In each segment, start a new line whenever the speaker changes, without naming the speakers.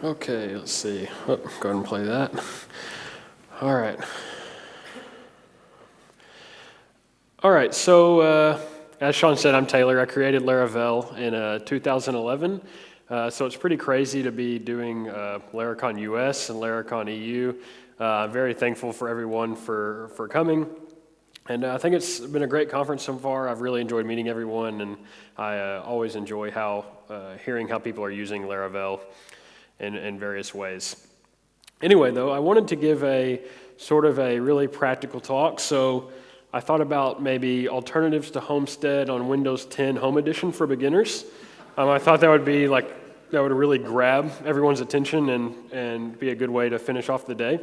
Okay, let's see. Oh, go ahead and play that. All right. All right, so as Sean said, I'm Taylor. I created Laravel in 2011. So it's pretty crazy to be doing Laracon US and Laracon EU. I'm very thankful for everyone for coming. And I think it's been a great conference so far. I've really enjoyed meeting everyone, and I always enjoy hearing how people are using Laravel in various ways. Anyway, though, I wanted to give a sort of a really practical talk. So I thought about maybe alternatives to Homestead on Windows 10 Home Edition for beginners. I thought that would really grab everyone's attention and be a good way to finish off the day.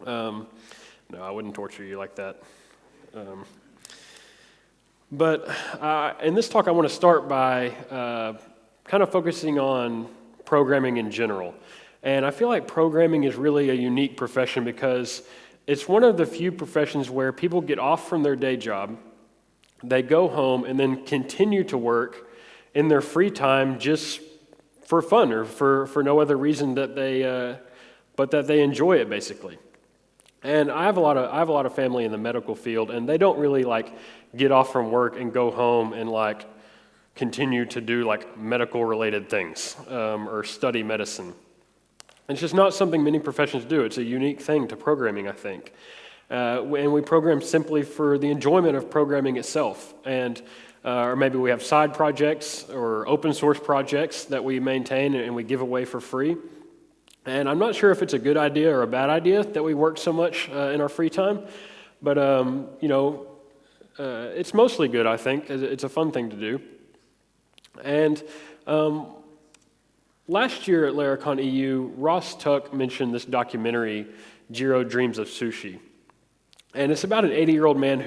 No, I wouldn't torture you like that. But in this talk, I want to start by kind of focusing on programming in general. And I feel like programming is really a unique profession because it's one of the few professions where people get off from their day job, they go home, and then continue to work in their free time just for fun or for no other reason but that they enjoy it, basically. And I have a lot of family in the medical field, and they don't really get off from work and go home and continue to do medical related things or study medicine. It's just not something many professions do. It's a unique thing to programming, I think. And we program simply for the enjoyment of programming itself. And or maybe we have side projects or open source projects that we maintain and we give away for free. And I'm not sure if it's a good idea or a bad idea that we work so much in our free time. But, it's mostly good, I think. It's a fun thing to do. And last year at Laracon EU, Ross Tuck mentioned this documentary, Jiro Dreams of Sushi. And it's about an 80-year-old man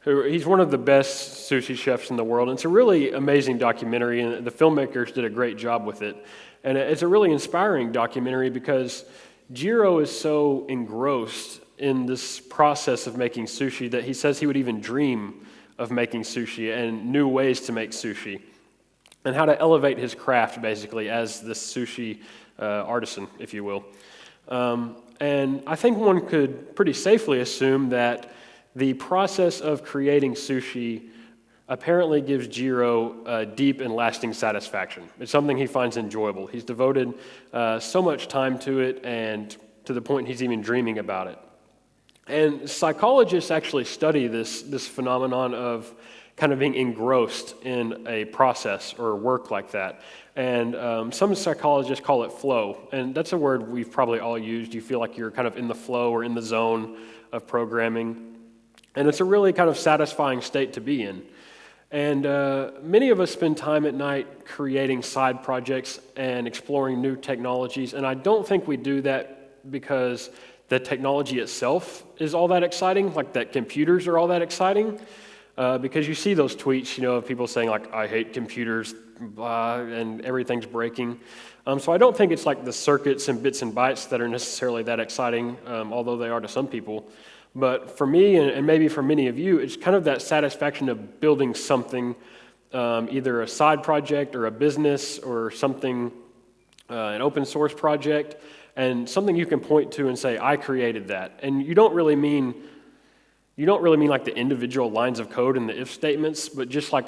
he's one of the best sushi chefs in the world. And it's a really amazing documentary, and the filmmakers did a great job with it. And it's a really inspiring documentary because Jiro is so engrossed in this process of making sushi that he says he would even dream of making sushi and new ways to make sushi, and how to elevate his craft, basically, as this sushi artisan, if you will. And I think one could pretty safely assume that the process of creating sushi apparently gives Jiro deep and lasting satisfaction. It's something he finds enjoyable. He's devoted so much time to it, and to the point he's even dreaming about it. And psychologists actually study this phenomenon of kind of being engrossed in a process or work like that. And some psychologists call it flow. And that's a word we've probably all used. You feel like you're kind of in the flow or in the zone of programming. And it's a really kind of satisfying state to be in. And many of us spend time at night creating side projects and exploring new technologies. And I don't think we do that because the technology itself is all that exciting, like that computers are all that exciting. Because you see those tweets, of people saying I hate computers, and everything's breaking. So I don't think it's like the circuits and bits and bytes that are necessarily that exciting, although they are to some people. But for me, and maybe for many of you, it's kind of that satisfaction of building something, either a side project or a business or something, an open source project, and something you can point to and say, I created that. And you don't really mean like the individual lines of code and the if statements, but just like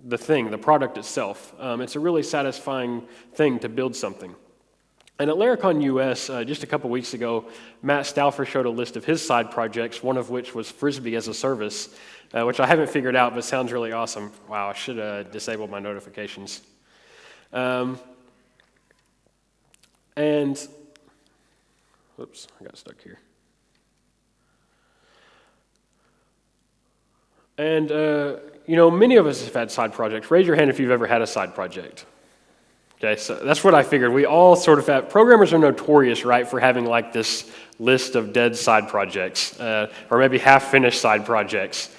the product itself. It's a really satisfying thing to build something. And at Laracon US, just a couple weeks ago, Matt Stauffer showed a list of his side projects, one of which was Frisbee as a service, which I haven't figured out, but sounds really awesome. Wow, I should disable my notifications. Whoops, I got stuck here. And, many of us have had side projects. Raise your hand if you've ever had a side project. Okay, so that's what I figured. We all sort of have, programmers are notorious, right, for having this list of dead side projects, or maybe half-finished side projects.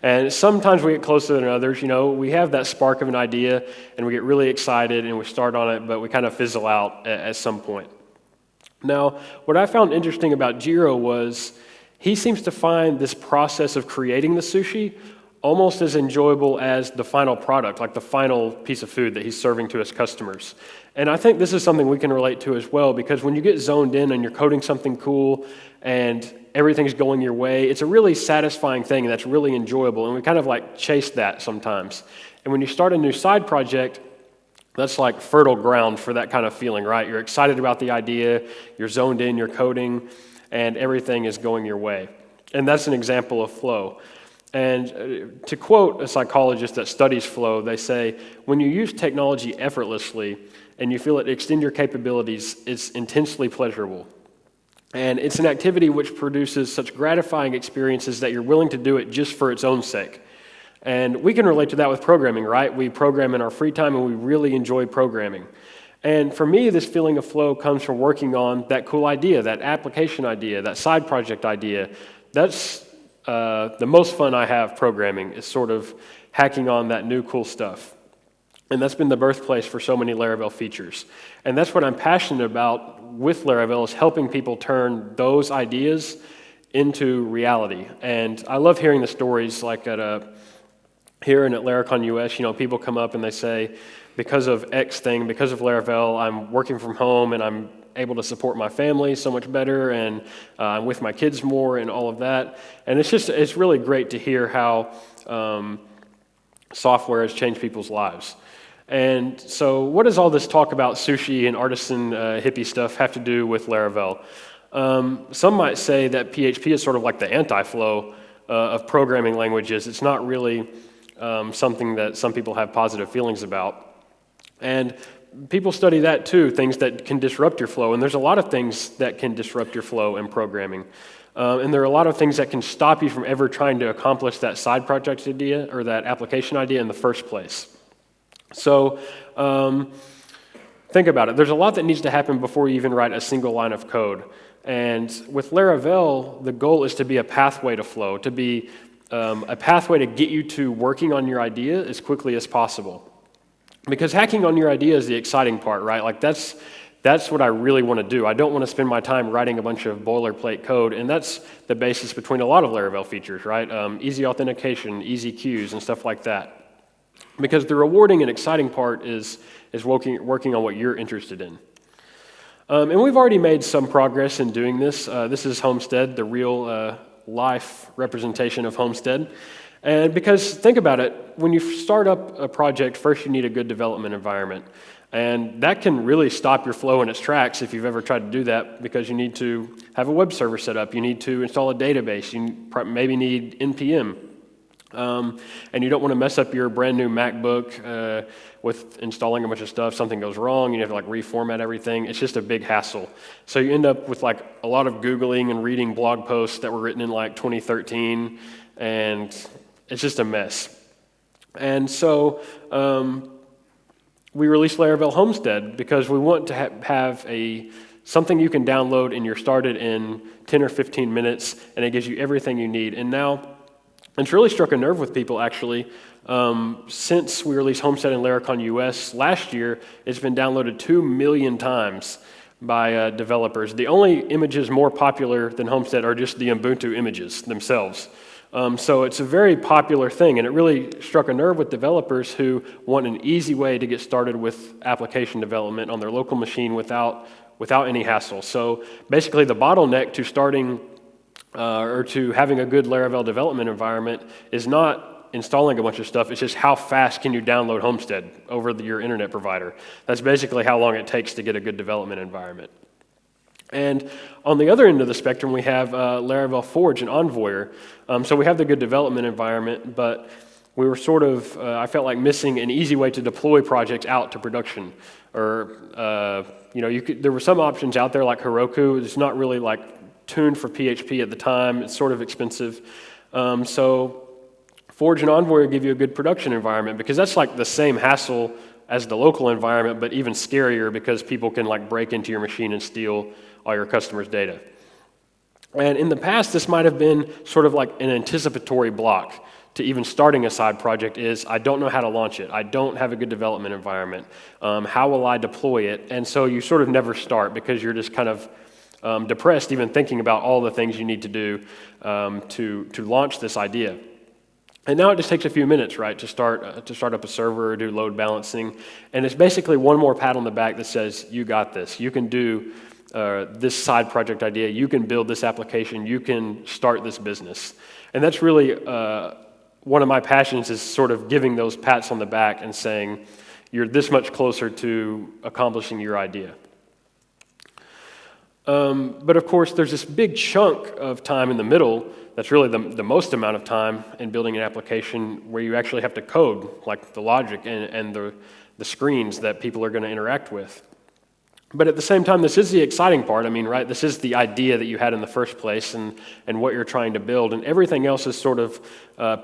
And sometimes we get closer than others. We have that spark of an idea, and we get really excited, and we start on it, but we kind of fizzle out at some point. Now, what I found interesting about Jiro was he seems to find this process of creating the sushi almost as enjoyable as the final product, like the final piece of food that he's serving to his customers. And I think this is something we can relate to as well, because when you get zoned in and you're coding something cool and everything's going your way, it's a really satisfying thing and that's really enjoyable. And we kind of like chase that sometimes. And when you start a new side project, that's like fertile ground for that kind of feeling, right? You're excited about the idea, you're zoned in, you're coding, and everything is going your way. And that's an example of flow. And to quote a psychologist that studies flow, they say, when you use technology effortlessly and you feel it extend your capabilities, it's intensely pleasurable. And it's an activity which produces such gratifying experiences that you're willing to do it just for its own sake. And we can relate to that with programming, right? We program in our free time and we really enjoy programming. And for me, this feeling of flow comes from working on that cool idea, that application idea, that side project idea. That's the most fun I have programming, is sort of hacking on that new cool stuff. And that's been the birthplace for so many Laravel features. And that's what I'm passionate about with Laravel, is helping people turn those ideas into reality. And I love hearing the stories like here and at Laracon US, people come up and they say, because of X thing, because of Laravel, I'm working from home and I'm able to support my family so much better, and I'm with my kids more and all of that. And it's really great to hear how software has changed people's lives. And so what does all this talk about sushi and artisan hippie stuff have to do with Laravel? Some might say that PHP is sort of like the anti-flow of programming languages. It's not really something that some people have positive feelings about. And people study that too, things that can disrupt your flow. And there's a lot of things that can disrupt your flow in programming. And there are a lot of things that can stop you from ever trying to accomplish that side project idea or that application idea in the first place. So think about it. There's a lot that needs to happen before you even write a single line of code. And with Laravel, the goal is to be a pathway to flow, to be a pathway to get you to working on your idea as quickly as possible. Because hacking on your idea is the exciting part, right? Like that's what I really want to do. I don't want to spend my time writing a bunch of boilerplate code, and that's the basis between a lot of Laravel features, right? Easy authentication, easy queues, and stuff like that. Because the rewarding and exciting part is working on what you're interested in. And we've already made some progress in doing this. This is Homestead, the real life representation of Homestead. And because think about it, when you start up a project, first you need a good development environment. And that can really stop your flow in its tracks if you've ever tried to do that, because you need to have a web server set up, you need to install a database, you maybe need NPM. And you don't want to mess up your brand new MacBook with installing a bunch of stuff. Something goes wrong, you have to like reformat everything. It's just a big hassle. So you end up with like a lot of Googling and reading blog posts that were written in like 2013, and it's just a mess. And so we released Laravel Homestead because we want to have something you can download and you're started in 10 or 15 minutes, and it gives you everything you need. And now it's really struck a nerve with people, actually. Since we released Homestead and Laracon US last year, it's been downloaded 2 million times by developers. The only images more popular than Homestead are just the Ubuntu images themselves. So it's a very popular thing, and it really struck a nerve with developers who want an easy way to get started with application development on their local machine without any hassle. So basically the bottleneck to starting or to having a good Laravel development environment is not installing a bunch of stuff, it's just how fast can you download Homestead over your internet provider. That's basically how long it takes to get a good development environment. And on the other end of the spectrum, we have Laravel Forge and Envoyer. So we have the good development environment, but we were sort of, I felt like missing an easy way to deploy projects out to production. Or, there were some options out there like Heroku. It's not really like tuned for PHP at the time. It's sort of expensive. So Forge and Envoyer give you a good production environment, because that's like the same hassle as the local environment, but even scarier because people can like break into your machine and steal all your customers' data. And in the past, this might have been sort of like an anticipatory block to even starting a side project is, I don't know how to launch it. I don't have a good development environment. How will I deploy it? And so you sort of never start because you're just kind of depressed even thinking about all the things you need to do to launch this idea. And now it just takes a few minutes, right, to start up a server or do load balancing. And it's basically one more pat on the back that says, you got this. You can do this side project idea. You can build this application. You can start this business. And that's really one of my passions, is sort of giving those pats on the back and saying, you're this much closer to accomplishing your idea. But of course, there's this big chunk of time in the middle that's really the most amount of time in building an application, where you actually have to code, like the logic and the screens that people are going to interact with. But at the same time, this is the exciting part. I mean, right, this is the idea that you had in the first place and what you're trying to build, and everything else is sort of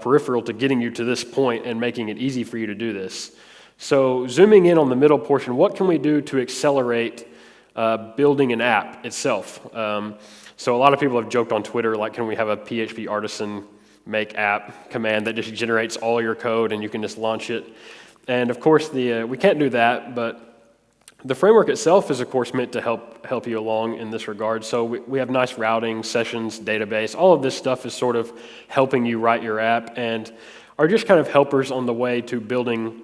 peripheral to getting you to this point and making it easy for you to do this. So zooming in on the middle portion, what can we do to accelerate building an app itself? So a lot of people have joked on Twitter, like, can we have a PHP artisan make app command that just generates all your code and you can just launch it? And of course, we can't do that, but the framework itself is, of course, meant to help you along in this regard. So we have nice routing, sessions, database. All of this stuff is sort of helping you write your app and are just kind of helpers on the way to building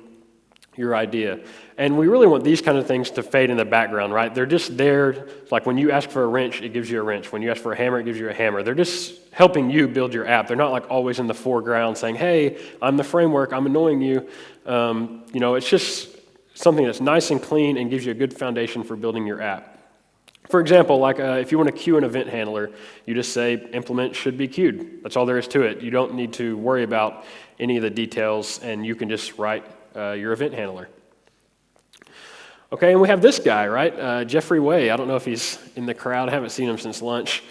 your idea. And we really want these kind of things to fade in the background, right? They're just there. Like when you ask for a wrench, it gives you a wrench. When you ask for a hammer, it gives you a hammer. They're just helping you build your app. They're not like always in the foreground saying, hey, I'm the framework, I'm annoying you. It's just something that's nice and clean and gives you a good foundation for building your app. For example, like if you want to queue an event handler, you just say implement should be queued. That's all there is to it. You don't need to worry about any of the details, and you can just write your event handler. Okay, and we have this guy, right? Jeffrey Way. I don't know if he's in the crowd. I haven't seen him since lunch.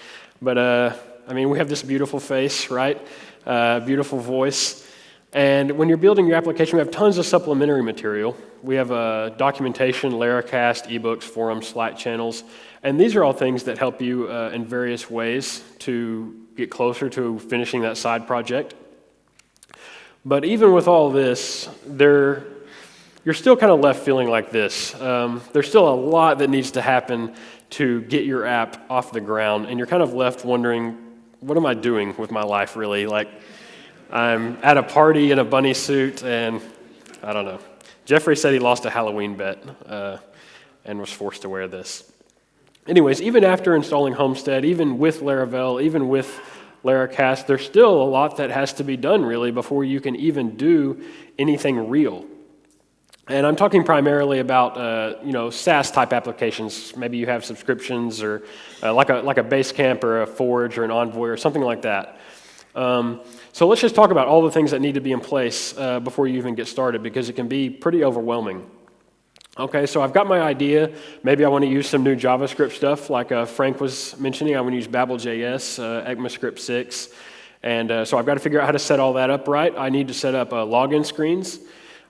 But, we have this beautiful face, right? Beautiful voice. And when you're building your application, we have tons of supplementary material. We have documentation, Laracast, ebooks, forums, Slack channels. And these are all things that help you in various ways to get closer to finishing that side project. But even with all this, you're still kind of left feeling like this. There's still a lot that needs to happen to get your app off the ground, and you're kind of left wondering, what am I doing with my life, really? Like, I'm at a party in a bunny suit, and I don't know. Jeffrey said he lost a Halloween bet and was forced to wear this. Anyways, even after installing Homestead, even with Laravel, even with Laracast, there's still a lot that has to be done, really, before you can even do anything real. And I'm talking primarily about, SaaS-type applications. Maybe you have subscriptions or like a Basecamp or a Forge or an Envoy or something like that. So let's just talk about all the things that need to be in place before you even get started, because it can be pretty overwhelming. Okay, so I've got my idea. Maybe I want to use some new JavaScript stuff, like Frank was mentioning. I want to use Babel.js, ECMAScript 6. And so I've got to figure out how to set all that up right. I need to set up login screens.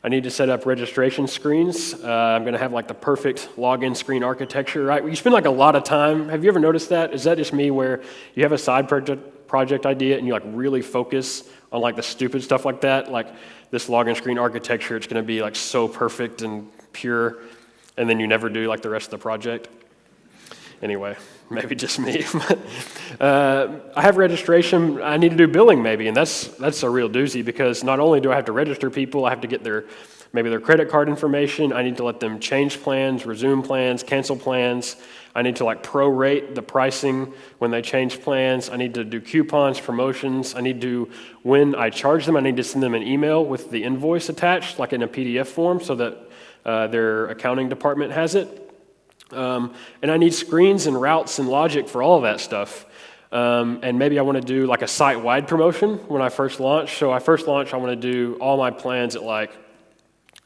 I need to set up registration screens. I'm going to have like the perfect login screen architecture, right? You spend like a lot of time. Have you ever noticed that? Is that just me, where you have a side project idea and you like really focus on like the stupid stuff like that? Like this login screen architecture, it's going to be like so perfect and pure, and then you never do like the rest of the project? Anyway, maybe just me. I have registration. I need to do billing maybe, and that's a real doozy, because not only do I have to register people, I have to get their credit card information. I need to let them change plans, resume plans, cancel plans. I need to like prorate the pricing when they change plans. I need to do coupons, promotions. I need to, when I charge them, I need to send them an email with the invoice attached, like in a PDF form, so that their accounting department has it. And I need screens and routes and logic for all of that stuff. And maybe I want to do like a site-wide promotion when I first launch. So I want to do all my plans at like,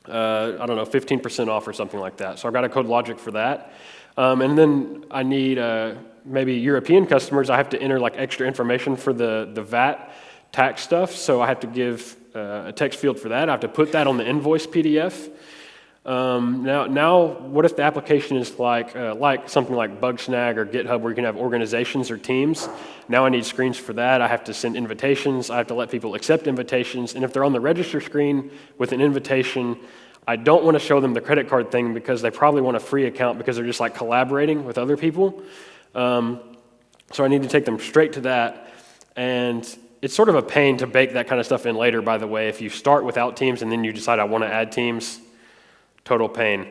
15% off or something like that. So I've got to code logic for that. And then I need maybe European customers. I have to enter like extra information for the VAT tax stuff. So I have to give a text field for that. I have to put that on the invoice PDF. Now, what if the application is like something like Bugsnag or GitHub, where you can have organizations or teams? Now I need screens for that. I have to send invitations. I have to let people accept invitations. And if they're on the register screen with an invitation, I don't want to show them the credit card thing, because they probably want a free account because they're just like collaborating with other people. So I need to take them straight to that. And it's sort of a pain to bake that kind of stuff in later, by the way. If you start without teams and then you decide I want to add teams, total pain.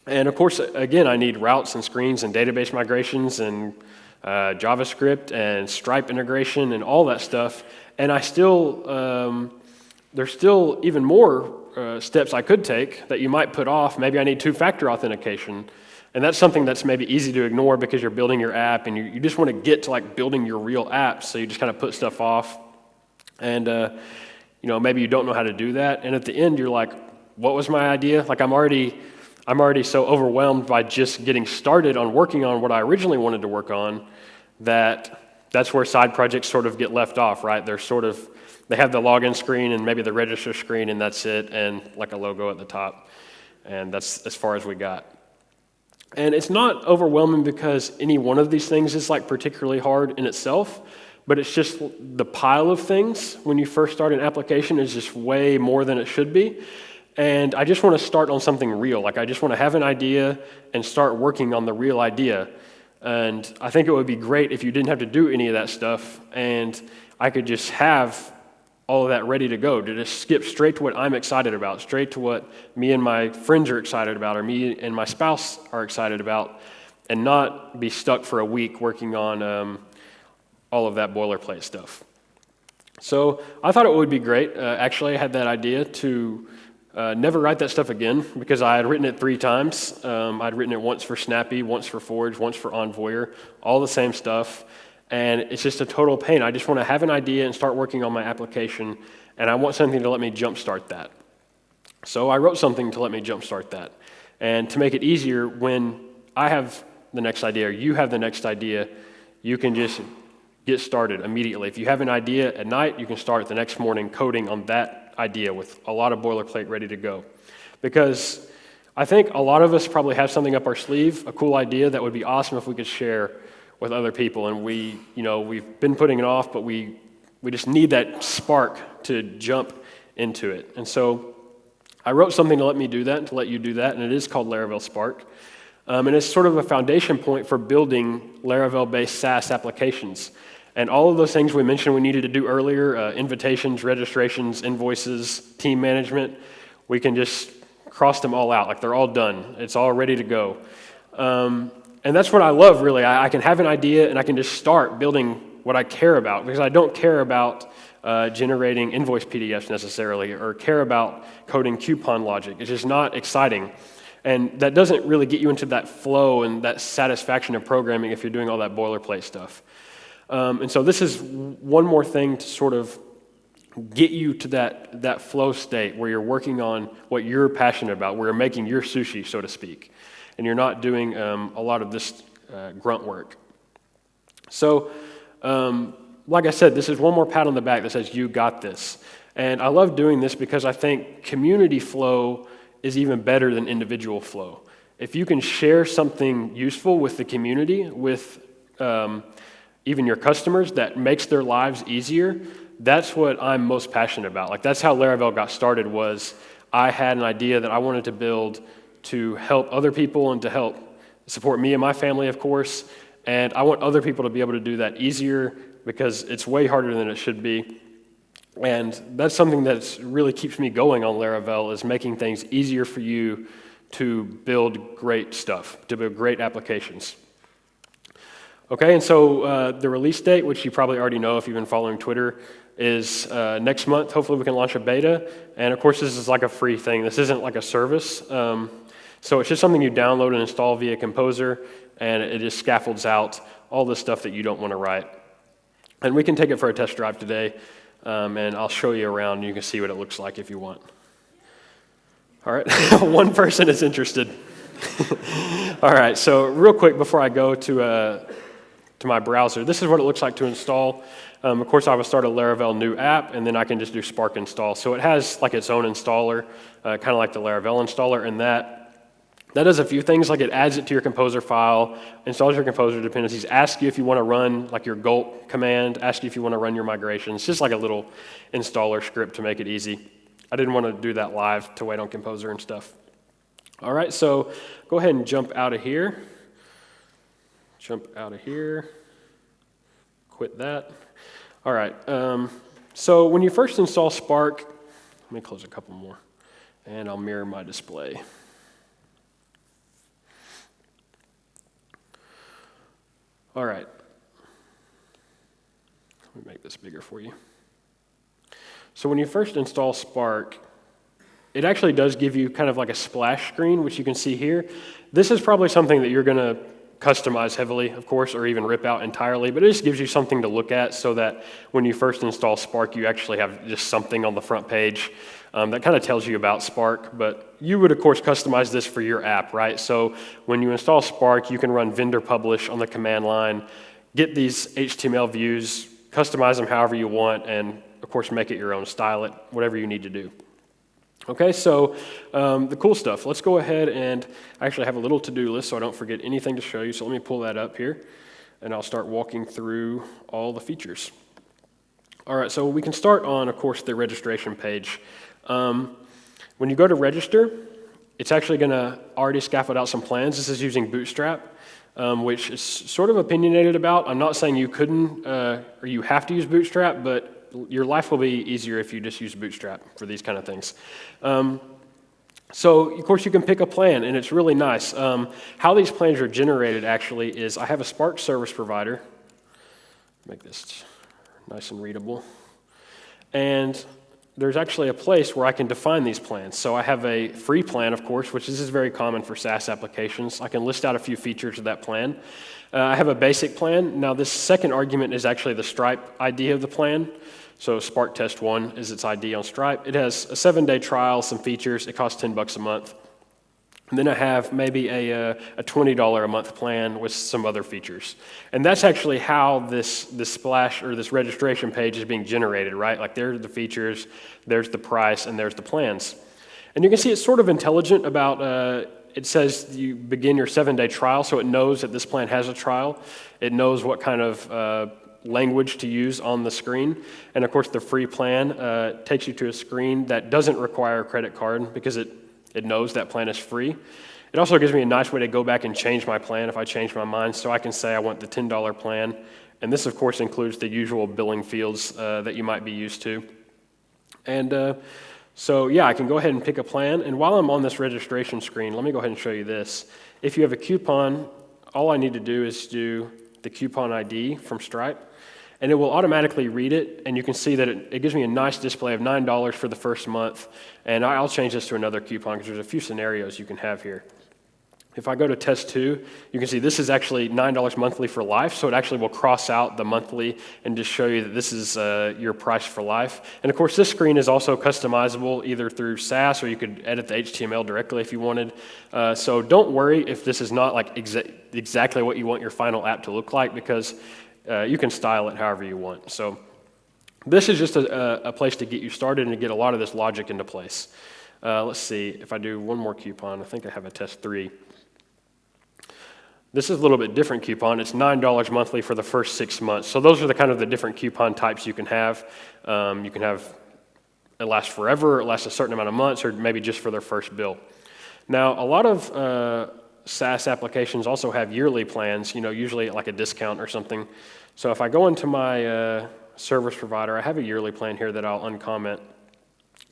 And of course, again, I need routes and screens and database migrations and JavaScript and Stripe integration and all that stuff. And I still, there's still even more steps I could take that you might put off. Maybe I need two-factor authentication. And that's something that's maybe easy to ignore because you're building your app and you just want to get to like building your real app, so you just kind of put stuff off. And maybe you don't know how to do that. And at the end, you're like, what was my idea? Like I'm already so overwhelmed by just getting started on working on what I originally wanted to work on that's where side projects sort of get left off, right? They have the login screen and maybe the register screen, and that's it, and like a logo at the top. And that's as far as we got. And it's not overwhelming because any one of these things is like particularly hard in itself, but it's just the pile of things when you first start an application is just way more than it should be. And I just want to start on something real. Like I just want to have an idea and start working on the real idea. And I think it would be great if you didn't have to do any of that stuff and I could just have all of that ready to go, to just skip straight to what I'm excited about, straight to what me and my friends are excited about, or me and my spouse are excited about, and not be stuck for a week working on all of that boilerplate stuff. So I thought it would be great. Actually, I had that idea to never write that stuff again because I had written it 3 times. I'd written it once for Snappy, once for Forge, once for Envoyer, all the same stuff. And it's just a total pain. I just want to have an idea and start working on my application, and I want something to let me jumpstart that. So I wrote something to let me jumpstart that. And to make it easier, when I have the next idea or you have the next idea, you can just get started immediately. If you have an idea at night, you can start the next morning coding on that idea with a lot of boilerplate ready to go. Because I think a lot of us probably have something up our sleeve, a cool idea that would be awesome if we could share with other people, and we've been putting it off, but we just need that spark to jump into it. And so I wrote something to let me do that and to let you do that, and it is called Laravel Spark. And it's sort of a foundation point for building Laravel-based SaaS applications. And all of those things we mentioned we needed to do earlier, invitations, registrations, invoices, team management, we can just cross them all out. Like they're all done. It's all ready to go. And that's what I love, really. I can have an idea and I can just start building what I care about, because I don't care about generating invoice PDFs necessarily or care about coding coupon logic. It's just not exciting. And that doesn't really get you into that flow and that satisfaction of programming if you're doing all that boilerplate stuff. And so this is one more thing to sort of get you to that flow state where you're working on what you're passionate about, where you're making your sushi, so to speak. And you're not doing a lot of this grunt work. So, like I said, this is one more pat on the back that says, you got this. And I love doing this because I think community flow is even better than individual flow. If you can share something useful with the community, with even your customers, that makes their lives easier, that's what I'm most passionate about. Like that's how Laravel got started, was I had an idea that I wanted to build to help other people and to help support me and my family, of course. And I want other people to be able to do that easier because it's way harder than it should be. And that's something that really keeps me going on Laravel, is making things easier for you to build great stuff, to build great applications. Okay, and so the release date, which you probably already know if you've been following Twitter, is next month. Hopefully we can launch a beta. And of course, this is like a free thing. This isn't like a service. So it's just something you download and install via Composer, and it just scaffolds out all the stuff that you don't want to write. And we can take it for a test drive today, and I'll show you around, and you can see what it looks like if you want. All right, one person is interested. All right, so real quick before I go to my browser, this is what it looks like to install. Of course, I will start a Laravel new app, and then I can just do Spark install. So it has like its own installer, kind of like the Laravel installer, and that does a few things. Like it adds it to your Composer file, installs your Composer dependencies, asks you if you want to run like your gulp command, asks you if you want to run your migrations, just like a little installer script to make it easy. I didn't want to do that live to wait on Composer and stuff. All right, so go ahead and jump out of here. Jump out of here. Quit that. All right, so when you first install Spark, let me close a couple more, and I'll mirror my display. All right, let me make this bigger for you. So when you first install Spark, it actually does give you kind of like a splash screen, which you can see here. This is probably something that you're going to customize heavily, of course, or even rip out entirely, but it just gives you something to look at so that when you first install Spark, you actually have just something on the front page that kind of tells you about Spark. But you would, of course, customize this for your app, right? So when you install Spark, you can run vendor publish on the command line, get these HTML views, customize them however you want, and of course, make it your own, style it, whatever you need to do. Okay, so the cool stuff. Let's go ahead and I actually have a little to-do list so I don't forget anything to show you. So let me pull that up here, and I'll start walking through all the features. All right, so we can start on, of course, the registration page. When you go to register, it's actually going to already scaffold out some plans. This is using Bootstrap, which is sort of opinionated about. I'm not saying you couldn't or you have to use Bootstrap, but your life will be easier if you just use Bootstrap for these kind of things. So, of course, you can pick a plan, and it's really nice. How these plans are generated, actually, is I have a Spark service provider. Make this nice and readable. And there's actually a place where I can define these plans. So I have a free plan, of course, which this is very common for SaaS applications. I can list out a few features of that plan. I have a basic plan. Now, this second argument is actually the Stripe ID of the plan. So Spark Test 1 is its ID on Stripe. It has a 7-day trial, some features. It costs $10 a month. And then I have maybe a $20 a month plan with some other features. And that's actually how this splash or this registration page is being generated, right? Like there's the features, there's the price, and there's the plans. And you can see it's sort of intelligent about, it says you begin your 7-day trial, so it knows that this plan has a trial. It knows what kind of language to use on the screen. And of course, the free plan takes you to a screen that doesn't require a credit card because it knows that plan is free. It also gives me a nice way to go back and change my plan if I change my mind. So I can say I want the $10 plan. And this, of course, includes the usual billing fields that you might be used to. And so, yeah, I can go ahead and pick a plan. And while I'm on this registration screen, let me go ahead and show you this. If you have a coupon, all I need to do is do the coupon ID from Stripe. And it will automatically read it, and you can see that it gives me a nice display of $9 for the first month. And I'll change this to another coupon because there's a few scenarios you can have here. If I go to test 2, you can see this is actually $9 monthly for life, so it actually will cross out the monthly and just show you that this is your price for life. And of course, this screen is also customizable either through SaaS or you could edit the HTML directly if you wanted. So don't worry if this is not like exactly what you want your final app to look like because you can style it however you want. So this is just a place to get you started and to get a lot of this logic into place. Let's see, if I do one more coupon, I think I have a test 3. This is a little bit different coupon. It's $9 monthly for the first 6 months. So those are the kind of the different coupon types you can have. You can have it lasts forever, it lasts a certain amount of months, or maybe just for their first bill. Now, a lot of SaaS applications also have yearly plans, usually like a discount or something. So if I go into my service provider, I have a yearly plan here that I'll uncomment.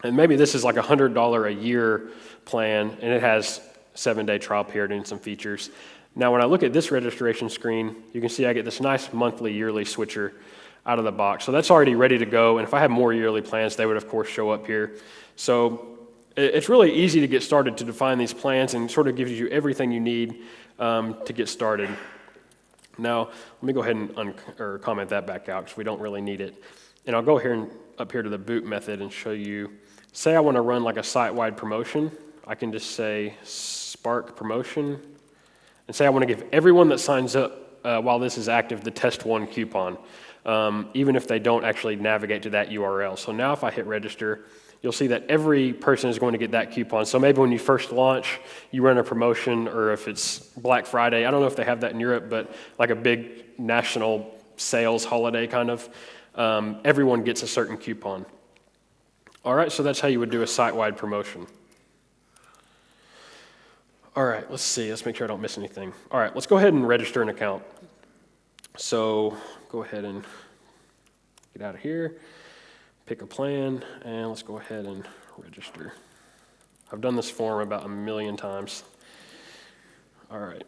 And maybe this is like a $100 a year plan, and it has 7-day trial period and some features. Now, when I look at this registration screen, you can see I get this nice monthly, yearly switcher out of the box. So that's already ready to go. And if I have more yearly plans, they would, of course, show up here. So it's really easy to get started to define these plans and sort of gives you everything you need to get started. Now, let me go ahead and comment that back out because we don't really need it. And I'll go here up here to the boot method and show you, say I want to run like a site-wide promotion. I can just say Spark promotion and say I want to give everyone that signs up while this is active the test 1 coupon, even if they don't actually navigate to that URL. So now if I hit register, you'll see that every person is going to get that coupon. So maybe when you first launch, you run a promotion, or if it's Black Friday, I don't know if they have that in Europe, but like a big national sales holiday kind of, everyone gets a certain coupon. All right, so that's how you would do a site-wide promotion. All right, let's see. Let's make sure I don't miss anything. All right, let's go ahead and register an account. So go ahead and get out of here, pick a plan, and let's go ahead and register. I've done this form about 1,000,000 times. All right.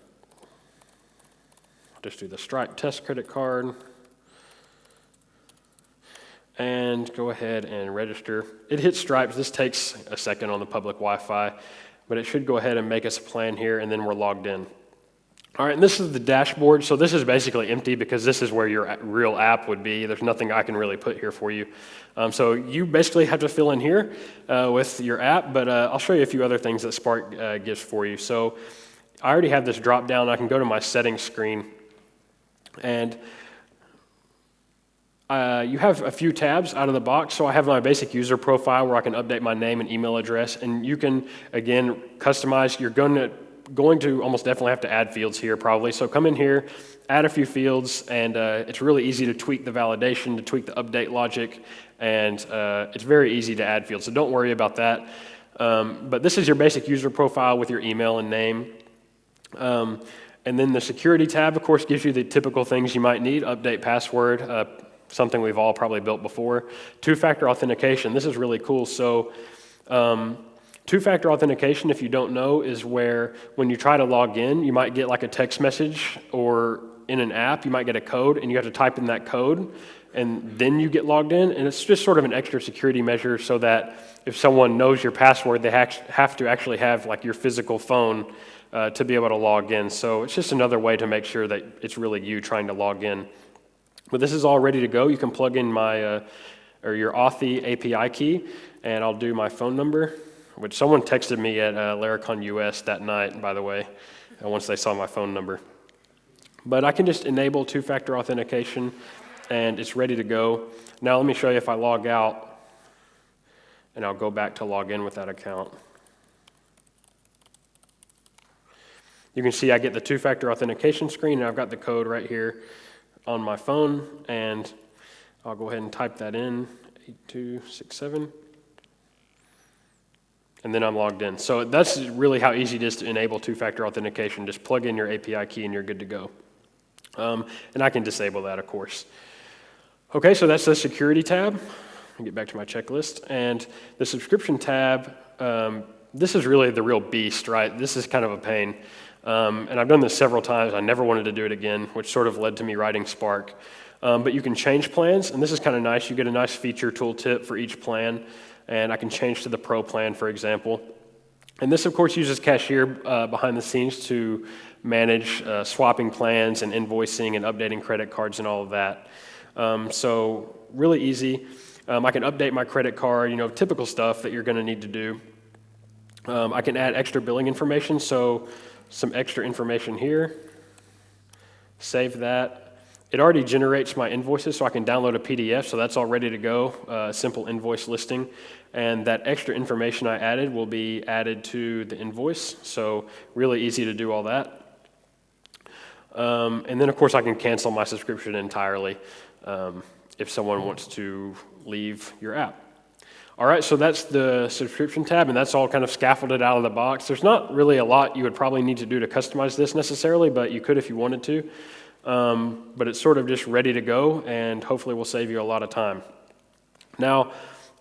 I'll just do the Stripe test credit card. And go ahead and register. It hits Stripe. This takes a second on the public Wi-Fi, but it should go ahead and make us a plan here, and then we're logged in. All right, and this is the dashboard. So this is basically empty because this is where your real app would be. There's nothing I can really put here for you. So you basically have to fill in here with your app, but I'll show you a few other things that Spark gives for you. So I already have this drop down. I can go to my settings screen, and you have a few tabs out of the box. So I have my basic user profile where I can update my name and email address, and you can, again, customize. You're going to almost definitely have to add fields here probably. So come in here, add a few fields, and it's really easy to tweak the validation, to tweak the update logic, and it's very easy to add fields. So don't worry about that. But this is your basic user profile with your email and name. And then the security tab, of course, gives you the typical things you might need: update password, something we've all probably built before. Two-factor authentication, this is really cool. So two-factor authentication, if you don't know, is where when you try to log in, you might get like a text message, or in an app, you might get a code, and you have to type in that code, and then you get logged in. And it's just sort of an extra security measure so that if someone knows your password, they have to actually have like your physical phone to be able to log in. So it's just another way to make sure that it's really you trying to log in. But this is all ready to go. You can plug in my your Authy API key, and I'll do my phone number, which someone texted me at Laracon US that night, by the way, once they saw my phone number. But I can just enable two-factor authentication, and it's ready to go. Now let me show you if I log out, and I'll go back to log in with that account. You can see I get the two-factor authentication screen, and I've got the code right here on my phone, and I'll go ahead and type that in, 8267, and then I'm logged in. So that's really how easy it is to enable two-factor authentication. Just plug in your API key and you're good to go. And I can disable that, of course. Okay, so that's the security tab. I'll get back to my checklist. And the subscription tab, this is really the real beast, right? This is kind of a pain. And I've done this several times. I never wanted to do it again, which sort of led to me writing Spark. But you can change plans, and this is kind of nice. You get a nice feature tooltip for each plan, and I can change to the Pro plan, for example. And this, of course, uses Cashier behind the scenes to manage swapping plans and invoicing and updating credit cards and all of that. So really easy. I can update my credit card, typical stuff that you're going to need to do. I can add extra billing information, so some extra information here. Save that. It already generates my invoices, so I can download a PDF, so that's all ready to go, simple invoice listing. And that extra information I added will be added to the invoice, so really easy to do all that. And then, of course, I can cancel my subscription entirely if someone wants to leave your app. All right, so that's the subscription tab, and that's all kind of scaffolded out of the box. There's not really a lot you would probably need to do to customize this necessarily, but you could if you wanted to. But it's sort of just ready to go, and hopefully will save you a lot of time. Now,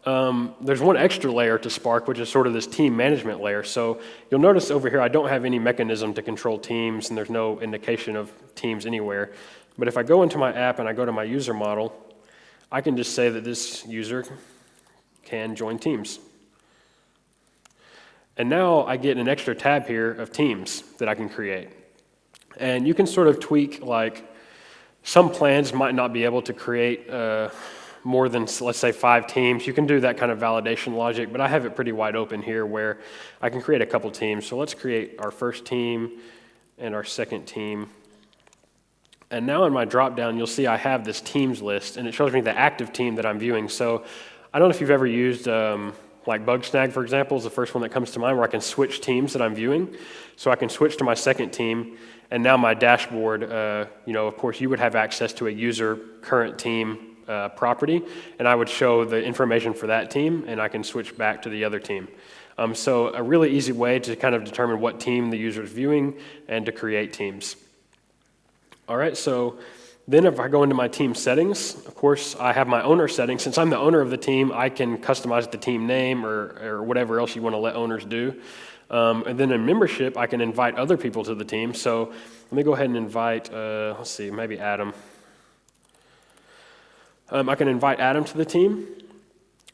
there's one extra layer to Spark, which is sort of this team management layer. So you'll notice over here I don't have any mechanism to control teams, and there's no indication of teams anywhere. But if I go into my app and I go to my user model, I can just say that this user can join teams. And now I get an extra tab here of teams that I can create. And you can sort of tweak, like some plans might not be able to create more than, let's say, 5 teams. You can do that kind of validation logic, but I have it pretty wide open here where I can create a couple teams. So let's create our first team and our second team. And now in my drop-down, you'll see I have this teams list, and it shows me the active team that I'm viewing. So I don't know if you've ever used like Bugsnag, for example, is the first one that comes to mind, where I can switch teams that I'm viewing. So I can switch to my second team, and now my dashboard, of course, you would have access to a user current team property, and I would show the information for that team, and I can switch back to the other team. So a really easy way to kind of determine what team the user is viewing and to create teams. All right, so Then if I go into my team settings, of course, I have my owner settings. Since I'm the owner of the team, I can customize the team name or whatever else you want to let owners do. And then in membership, I can invite other people to the team. So let me go ahead and invite, let's see, maybe Adam. I can invite Adam to the team.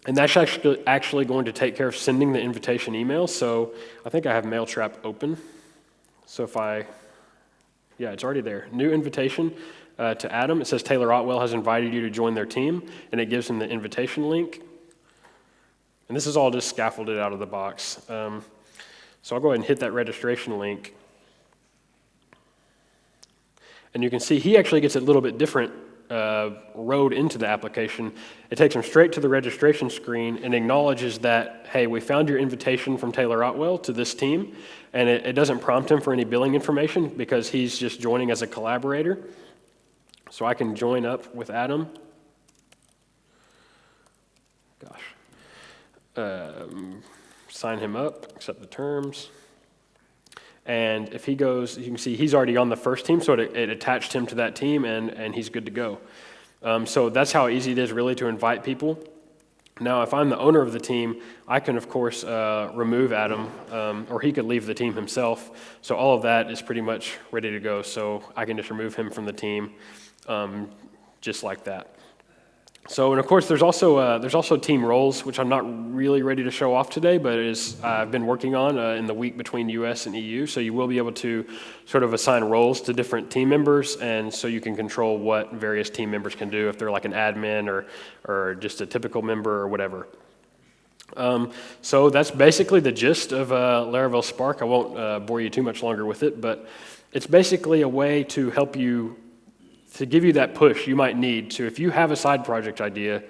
And that's actually going to take care of sending the invitation email. So I think I have Mailtrap open. So yeah, it's already there. New invitation to Adam. It says Taylor Otwell has invited you to join their team, and it gives him the invitation link. And this is all just scaffolded out of the box. So I'll go ahead and hit that registration link. And you can see he actually gets a little bit different road into the application. It takes him straight to the registration screen and acknowledges that, hey, we found your invitation from Taylor Otwell to this team, and it doesn't prompt him for any billing information because he's just joining as a collaborator. So I can join up with Adam. Sign him up, accept the terms. And if he goes, you can see he's already on the first team, so it attached him to that team, and he's good to go. So that's how easy it is really to invite people. Now, if I'm the owner of the team, I can, of course, remove Adam, or he could leave the team himself. So all of that is pretty much ready to go. So I can just remove him from the team just like that. So, and of course, there's also team roles, which I'm not really ready to show off today, but I've been working on in the week between US and EU. So you will be able to sort of assign roles to different team members, and so you can control what various team members can do if they're like an admin or just a typical member or whatever. So that's basically the gist of Laravel Spark. I won't bore you too much longer with it, but it's basically a way to help you, to give you that push you might need to, if you have a side project idea,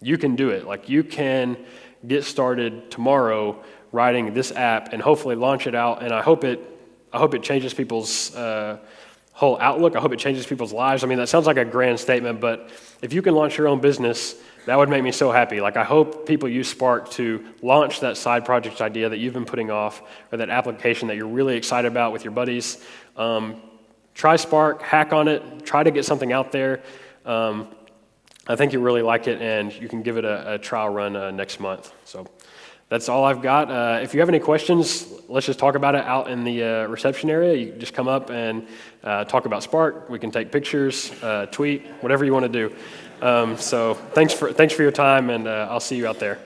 you can do it. Like you can get started tomorrow writing this app and hopefully launch it out. And I hope it changes people's whole outlook. I hope it changes people's lives. I mean, that sounds like a grand statement, but if you can launch your own business, that would make me so happy. Like I hope people use Spark to launch that side project idea that you've been putting off, or that application that you're really excited about with your buddies. Try Spark, hack on it, try to get something out there. I think you'll really like it, and you can give it a trial run next month. So that's all I've got. If you have any questions, let's just talk about it out in the reception area. You can just come up and talk about Spark. We can take pictures, tweet, whatever you want to do. So thanks for your time, and I'll see you out there.